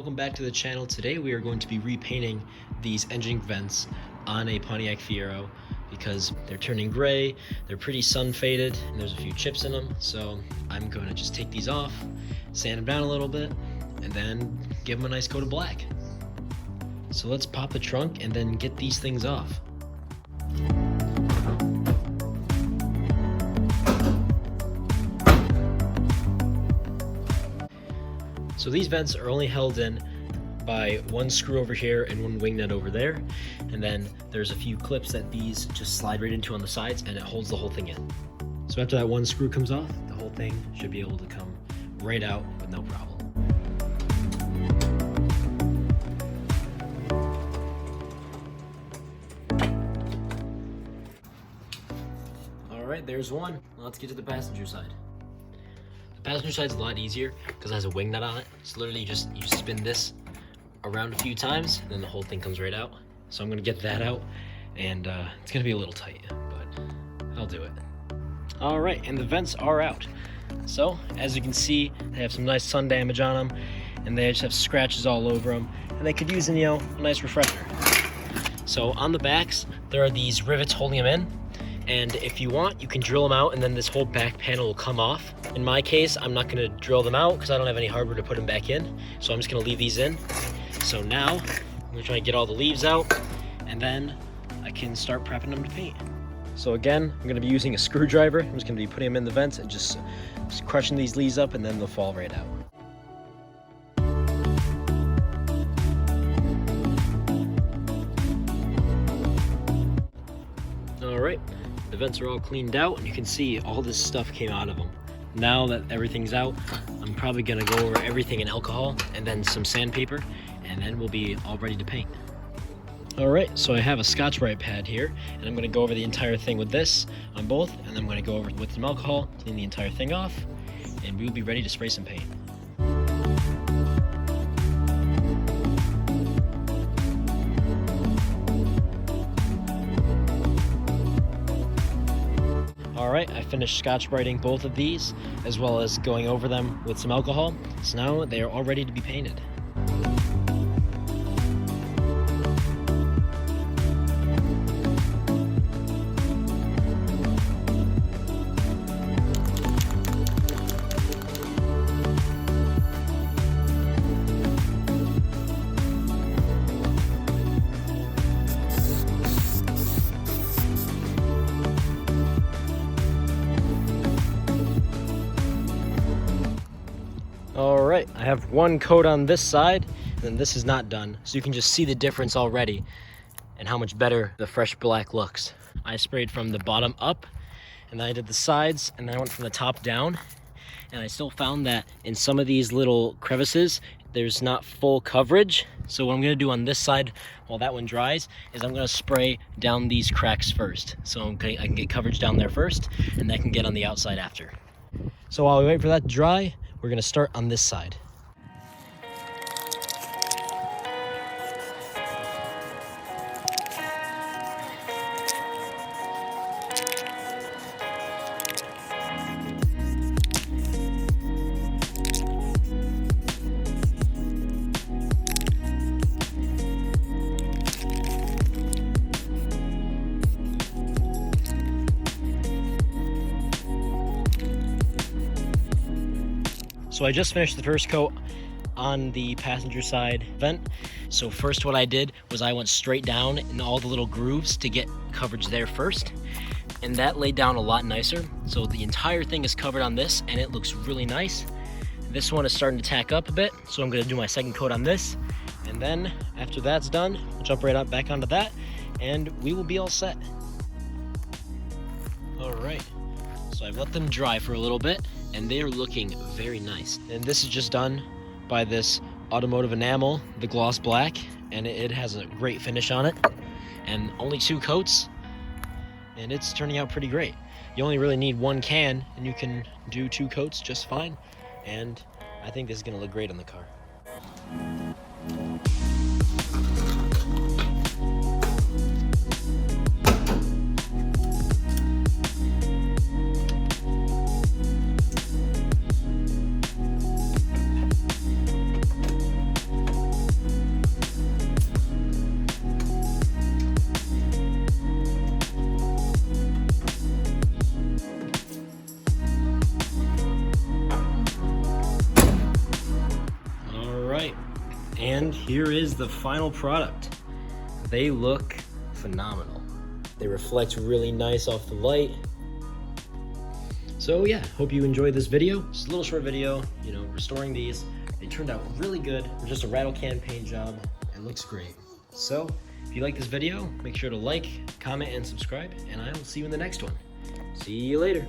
welcome back to the channel. Today we are going to be repainting these engine vents on a Pontiac Fiero because they're turning gray, they're pretty sun faded, and there's a few chips in them. So I'm going to just take these off, sand them down a little bit, and then give them a nice coat of black. So let's pop the trunk and then get these things off. So these vents are only held in by one screw over here and one wing nut over there. And then there's a few clips that these just slide right into on the sides and it holds the whole thing in. So after that one screw comes off, the whole thing should be able to come right out with no problem. All right, there's one. Now let's get to the passenger side. The passenger side's a lot easier because it has a wing nut on it. So literally you spin this around a few times and then the whole thing comes right out. So I'm gonna get that out and it's gonna be a little tight, but I'll do it. All right, and the vents are out. So as you can see, they have some nice sun damage on them and they just have scratches all over them and they could use a nice refresher. So on the backs, there are these rivets holding them in. And if you want, you can drill them out and then this whole back panel will come off. In my case, I'm not gonna drill them out because I don't have any hardware to put them back in. So I'm just gonna leave these in. So now, I'm gonna try and get all the leaves out and then I can start prepping them to paint. So again, I'm gonna be using a screwdriver. I'm just gonna be putting them in the vents and just crushing these leaves up and then they'll fall right out. All right. The vents are all cleaned out and you can see all this stuff came out of them. Now that everything's out, I'm probably gonna go over everything in alcohol and then some sandpaper and then we'll be all ready to paint. All right, so I have a Scotch-Brite pad here and I'm gonna go over the entire thing with this on both and then I'm gonna go over with some alcohol, clean the entire thing off, and we'll be ready to spray some paint. Alright, I finished Scotch-Briting both of these, as well as going over them with some alcohol. So now they are all ready to be painted. All right, I have one coat on this side, and then this is not done. So you can just see the difference already and how much better the fresh black looks. I sprayed from the bottom up, and then I did the sides, and then I went from the top down. And I still found that in some of these little crevices, there's not full coverage. So what I'm gonna do on this side while that one dries is I'm gonna spray down these cracks first. So I can get coverage down there first, and I can get on the outside after. So while we wait for that to dry, we're gonna start on this side. So I just finished the first coat on the passenger side vent. So first what I did was I went straight down in all the little grooves to get coverage there first. And that laid down a lot nicer. So the entire thing is covered on this and it looks really nice. This one is starting to tack up a bit. So I'm gonna do my second coat on this. And then after that's done, I'll jump right up back onto that and we will be all set. All right, so I've let them dry for a little bit and they are looking very nice. And this is just done by this automotive enamel, the gloss black, and it has a great finish on it. And only 2 coats, and it's turning out pretty great. You only really need 1 can, and you can do 2 coats just fine. And I think this is gonna look great on the car. right, and here is the final product. They look phenomenal. They reflect really nice off the light. So yeah, hope you enjoyed this video. Just a little short video, you know, restoring these. They turned out really good. Just a rattle can paint job. It looks great. So if you like this video, make sure to like, comment, and subscribe, and I will see you in the next one. See you later.